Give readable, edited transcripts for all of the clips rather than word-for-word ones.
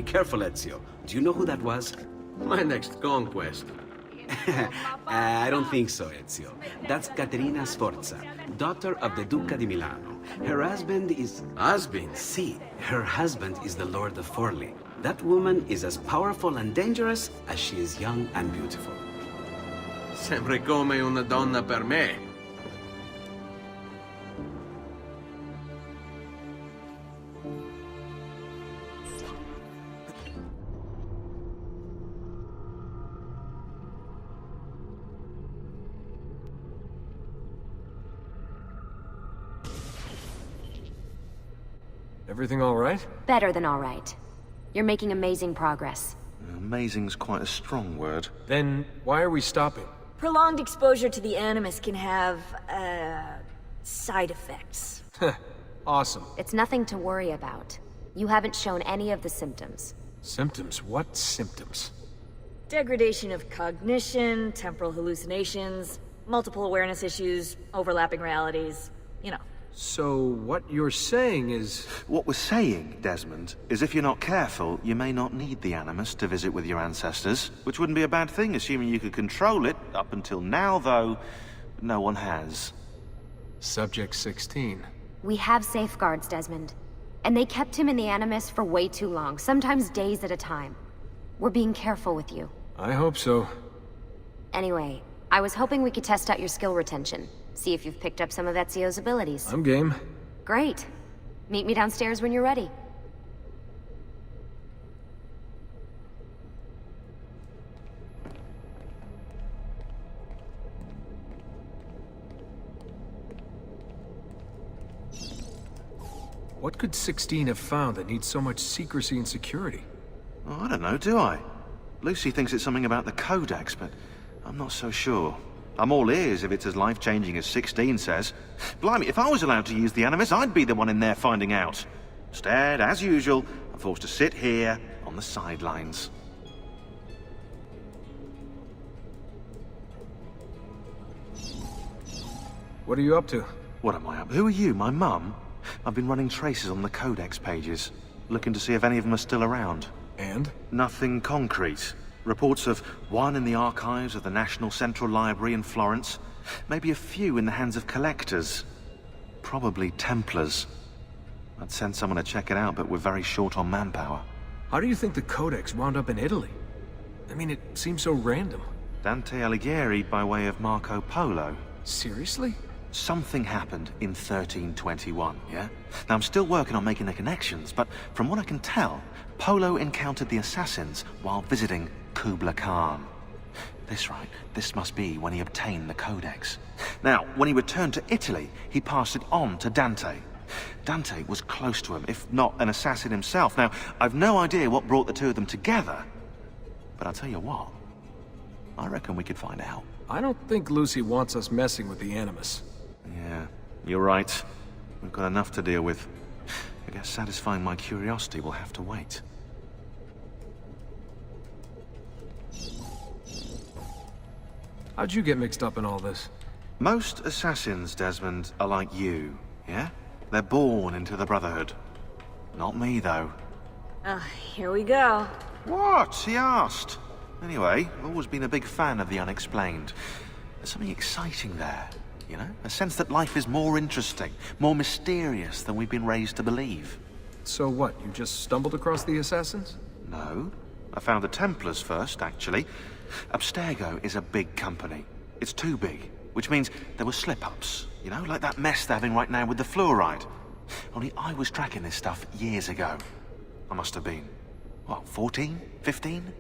careful, Ezio. Do you know who that was? My next conquest. I don't think so, Ezio. That's Caterina Sforza, daughter of the Duca di Milano. Her husband is... Husband? See, her husband is the Lord of Forli. That woman is as powerful and dangerous as she is young and beautiful. Sempre come una donna per me. Everything all right? Better than all right. You're making amazing progress. Amazing's quite a strong word. Then why are we stopping? Prolonged exposure to the Animus can have, side effects. Awesome. It's nothing to worry about. You haven't shown any of the symptoms. Symptoms? What symptoms? Degradation of cognition, temporal hallucinations, multiple awareness issues, overlapping realities, you know. So what you're saying is... What we're saying, Desmond, is if you're not careful, you may not need the Animus to visit with your ancestors, which wouldn't be a bad thing, assuming you could control it. Up until now, though, no one has. Subject 16. We have safeguards, Desmond. And they kept him in the Animus for way too long, sometimes days at a time. We're being careful with you. I hope so. Anyway, I was hoping we could test out your skill retention. See if you've picked up some of Ezio's abilities. I'm game. Great. Meet me downstairs when you're ready. What could 16 have found that needs so much secrecy and security? Oh, I don't know, do I? Lucy thinks it's something about the Codex, but I'm not so sure. I'm all ears if it's as life-changing as 16 says. Blimey, if I was allowed to use the Animus, I'd be the one in there finding out. Instead, as usual, I'm forced to sit here on the sidelines. What are you up to? What am I up? Who are you, my mum? I've been running traces on the Codex pages, looking to see if any of them are still around. And? Nothing concrete. Reports of one in the archives of the National Central Library in Florence. Maybe a few in the hands of collectors. Probably Templars. I'd send someone to check it out, but we're very short on manpower. How do you think the Codex wound up in Italy? I mean, it seems so random. Dante Alighieri by way of Marco Polo. Seriously? Something happened in 1321, yeah? Now, I'm still working on making the connections, but from what I can tell, Polo encountered the assassins while visiting Kubla Khan. This must be when he obtained the Codex. Now, when he returned to Italy, he passed it on to Dante. Dante was close to him, if not an assassin himself. Now, I've no idea what brought the two of them together, but I'll tell you what, I reckon we could find out. I don't think Lucy wants us messing with the Animus. Yeah, you're right. We've got enough to deal with. I guess satisfying my curiosity will have to wait. How'd you get mixed up in all this? Most assassins, Desmond, are like you, yeah? They're born into the Brotherhood. Not me, though. Here we go. What? He asked. Anyway, I've always been a big fan of the unexplained. There's something exciting there, you know? A sense that life is more interesting, more mysterious than we've been raised to believe. So what, you just stumbled across the assassins? No. I found the Templars first, actually. Abstergo is a big company. It's too big, which means there were slip-ups, you know, like that mess they're having right now with the fluoride. Only I was tracking this stuff years ago. I must have been, what, 14? 15?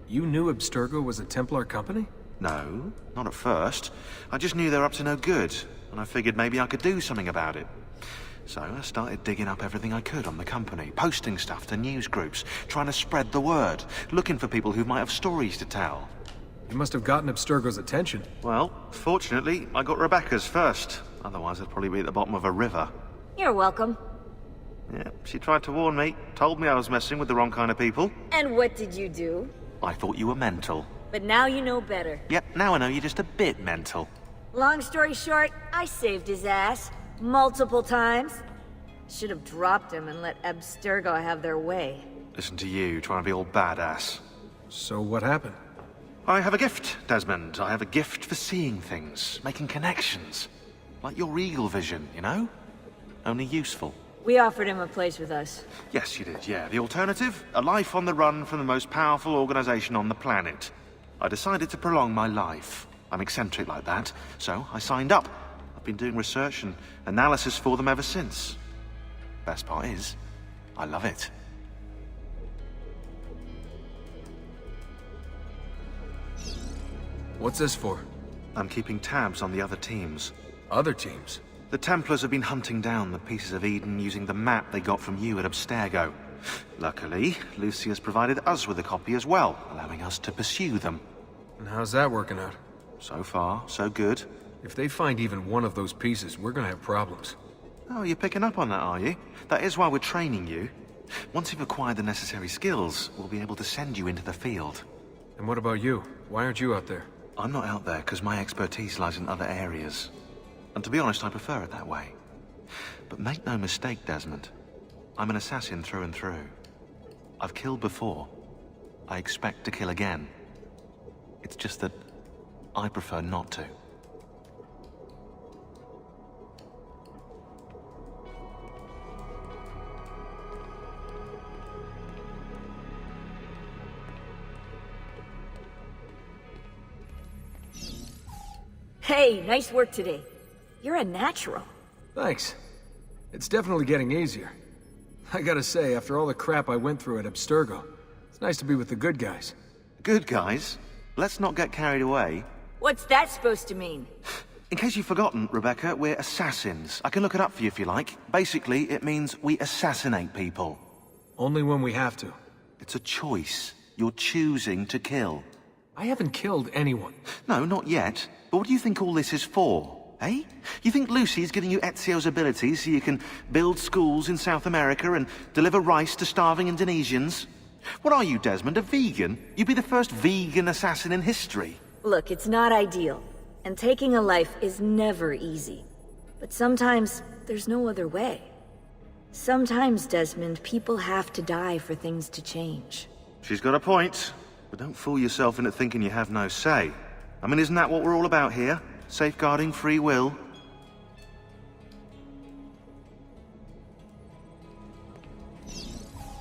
You knew Abstergo was a Templar company? No, not at first. I just knew they were up to no good, and I figured maybe I could do something about it. So I started digging up everything I could on the company, posting stuff to news groups, trying to spread the word, looking for people who might have stories to tell. You must have gotten Abstergo's attention. Well, fortunately, I got Rebecca's first. Otherwise, I'd probably be at the bottom of a river. You're welcome. Yeah, she tried to warn me, told me I was messing with the wrong kind of people. And what did you do? I thought you were mental. But now you know better. Yep, now I know you're just a bit mental. Long story short, I saved his ass. Multiple times. Should have dropped him and let Abstergo have their way. Listen to you, trying to be all badass. So what happened? I have a gift, Desmond. I have a gift for seeing things, making connections. Like your eagle vision, you know? Only useful. We offered him a place with us. Yes, you did, yeah. The alternative? A life on the run from the most powerful organization on the planet. I decided to prolong my life. I'm eccentric like that, so I signed up. I've been doing research and analysis for them ever since. Best part is, I love it. What's this for? I'm keeping tabs on the other teams. Other teams? The Templars have been hunting down the pieces of Eden using the map they got from you at Abstergo. Luckily, Lucy has provided us with a copy as well, allowing us to pursue them. And how's that working out? So far, so good. If they find even one of those pieces, we're gonna have problems. Oh, you're picking up on that, are you? That is why we're training you. Once you've acquired the necessary skills, we'll be able to send you into the field. And what about you? Why aren't you out there? I'm not out there because my expertise lies in other areas. And to be honest, I prefer it that way. But make no mistake, Desmond. I'm an assassin through and through. I've killed before. I expect to kill again. It's just that I prefer not to. Hey, nice work today. You're a natural. Thanks. It's definitely getting easier. I gotta say, after all the crap I went through at Abstergo, it's nice to be with the good guys. Good guys. Let's not get carried away. What's that supposed to mean? In case you've forgotten, Rebecca, we're assassins. I can look it up for you if you like. Basically, it means we assassinate people. Only when we have to. It's a choice. You're choosing to kill. I haven't killed anyone. No, not yet. But what do you think all this is for? Eh? You think Lucy's giving you Ezio's abilities so you can build schools in South America and deliver rice to starving Indonesians? What are you, Desmond, a vegan? You'd be the first vegan assassin in history. Look, it's not ideal. And taking a life is never easy. But sometimes, there's no other way. Sometimes, Desmond, people have to die for things to change. She's got a point. But don't fool yourself into thinking you have no say. I mean, isn't that what we're all about here? Safeguarding free will?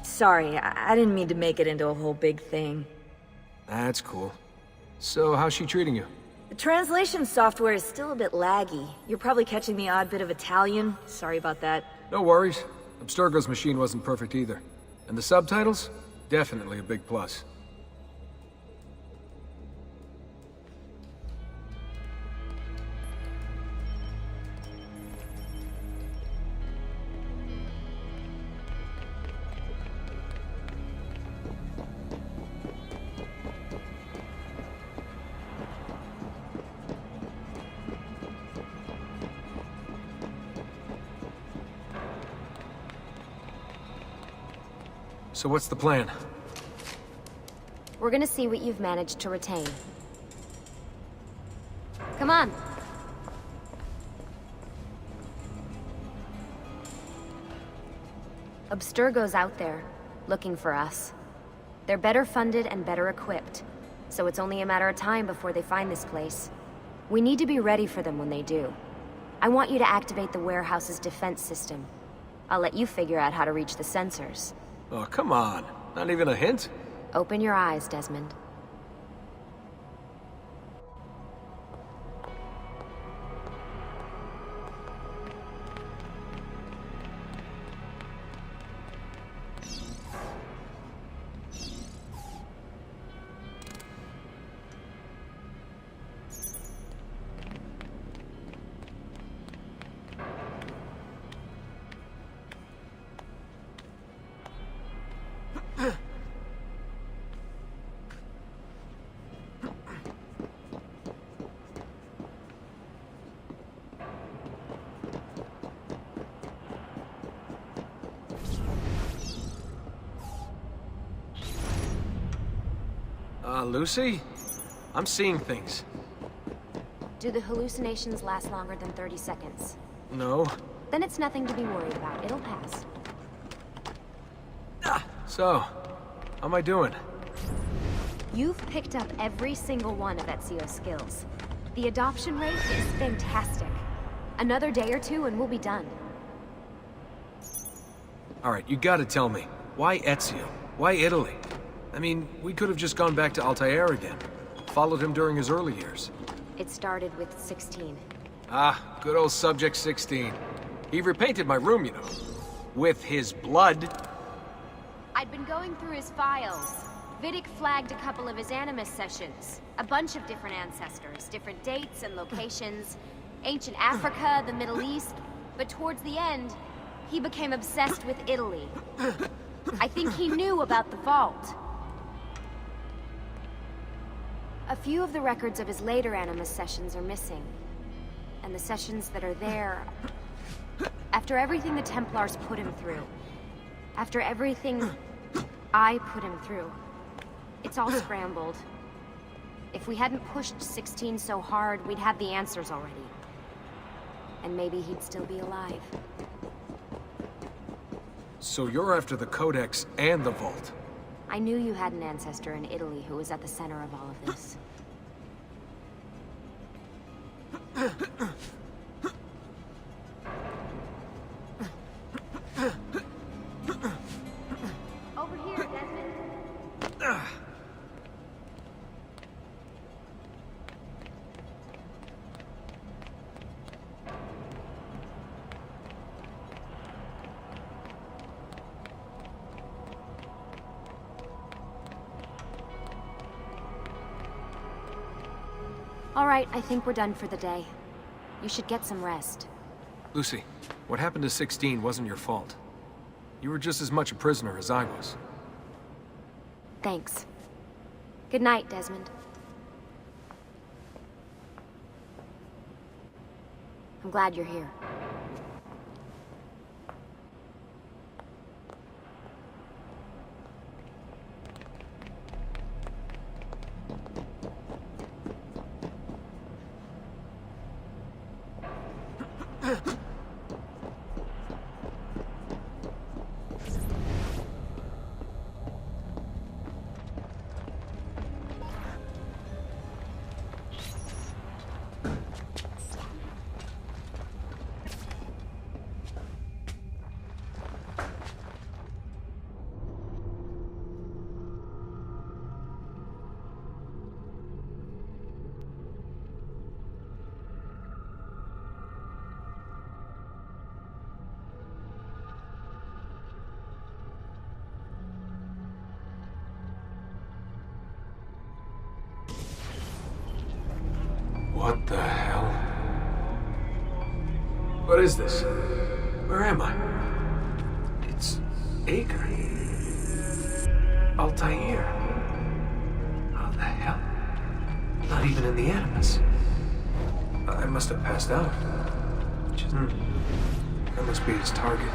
Sorry, I didn't mean to make it into a whole big thing. That's cool. So, how's she treating you? The translation software is still a bit laggy. You're probably catching the odd bit of Italian. Sorry about that. No worries. Abstergo's machine wasn't perfect either. And the subtitles? Definitely a big plus. So what's the plan? We're gonna see what you've managed to retain. Come on. Abstergo's out there, looking for us. They're better funded and better equipped, so it's only a matter of time before they find this place. We need to be ready for them when they do. I want you to activate the warehouse's defense system. I'll let you figure out how to reach the sensors. Oh, come on. Not even a hint? Open your eyes, Desmond. Lucy? I'm seeing things. Do the hallucinations last longer than 30 seconds? No. Then it's nothing to be worried about. It'll pass. So, How am I doing? You've picked up every single one of Ezio's skills. The adoption rate is fantastic. Another day or two and we'll be done. Alright, you gotta tell me. Why Ezio? Why Italy? I mean, we could have just gone back to Altair again. Followed him during his early years. It started with 16. Ah, good old Subject 16. He repainted my room, you know. With his blood. I'd been going through his files. Vidic flagged a couple of his Animus sessions. A bunch of different ancestors, different dates and locations. Ancient Africa, the Middle East. But towards the end, he became obsessed with Italy. I think he knew about the vault. A few of the records of his later Animus sessions are missing. And the sessions that are there... After everything the Templars put him through, after everything I put him through, it's all scrambled. If we hadn't pushed 16 so hard, we'd have the answers already. And maybe he'd still be alive. So you're after the Codex and the Vault? I knew you had an ancestor in Italy who was at the center of all of this. Over here, Desmond. All right, I think we're done for the day. You should get some rest. Lucy, what happened to 16 wasn't your fault. You were just as much a prisoner as I was. Thanks. Good night, Desmond. I'm glad you're here. What the hell? What is this? Where am I? It's Acre. Altair. How the hell? Not even in the Animus. I must have passed out. That must be his target.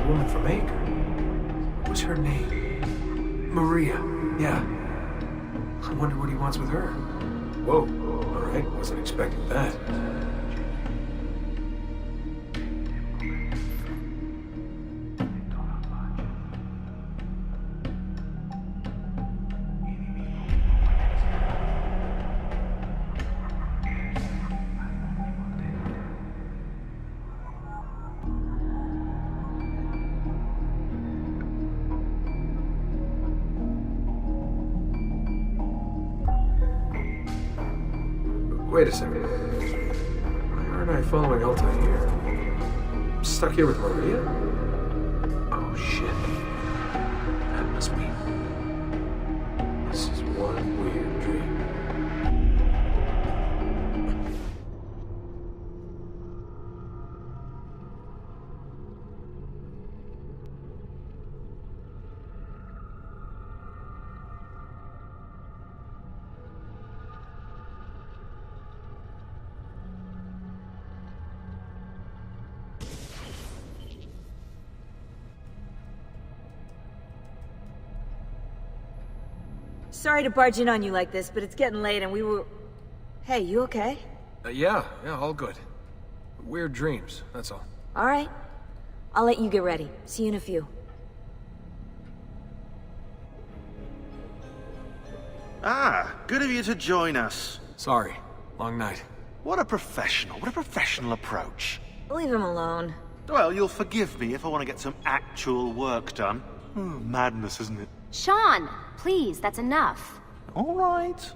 woman from Acre. What was her name? Maria. Yeah. I wonder what he wants with her. Whoa. All right. Wasn't expecting that. Wait a second. Why aren't I following Altair? I'm stuck here with Maria? Oh shit. That must mean this is one weird dream. Sorry to barge in on you like this, but it's getting late and we were... Hey, you okay? Yeah, all good. Weird dreams, that's all. All right. I'll let you get ready. See you in a few. Ah, good of you to join us. Sorry, long night. What a professional approach. Leave him alone. Well, you'll forgive me if I want to get some actual work done. Madness, isn't it? Sean, please, that's enough. All right.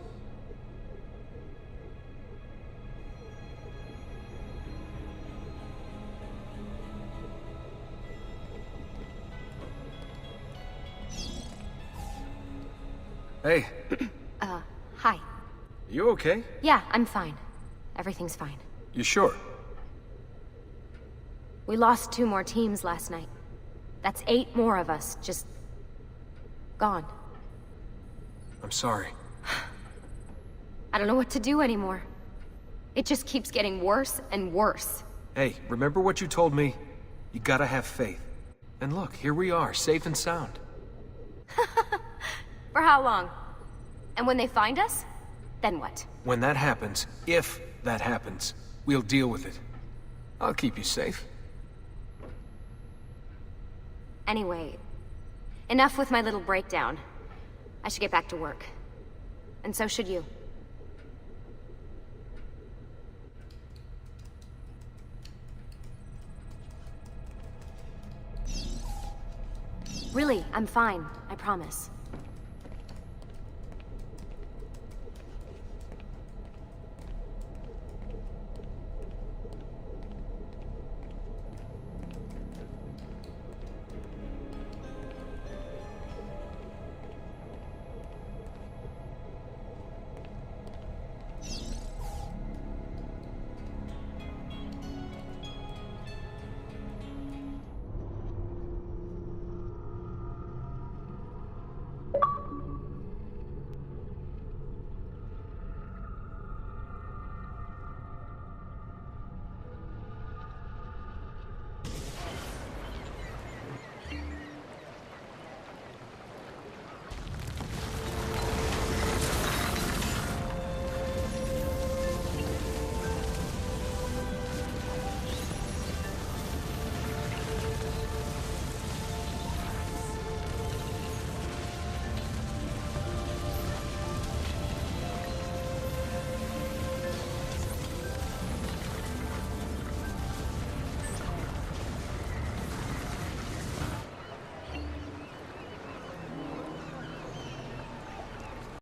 Hey, Hi. you okay? Yeah, I'm fine. Everything's fine. You sure? We lost 2 more teams last night. That's 8 more of us, just... gone. I'm sorry. I don't know what to do anymore. It just keeps getting worse and worse. Hey, remember what you told me? You gotta have faith. And look, here we are, safe and sound. For how long? And when they find us, then what? When that happens, if that happens, we'll deal with it. I'll keep you safe. Anyway, enough with my little breakdown. I should get back to work. And so should you. Really, I'm fine. I promise.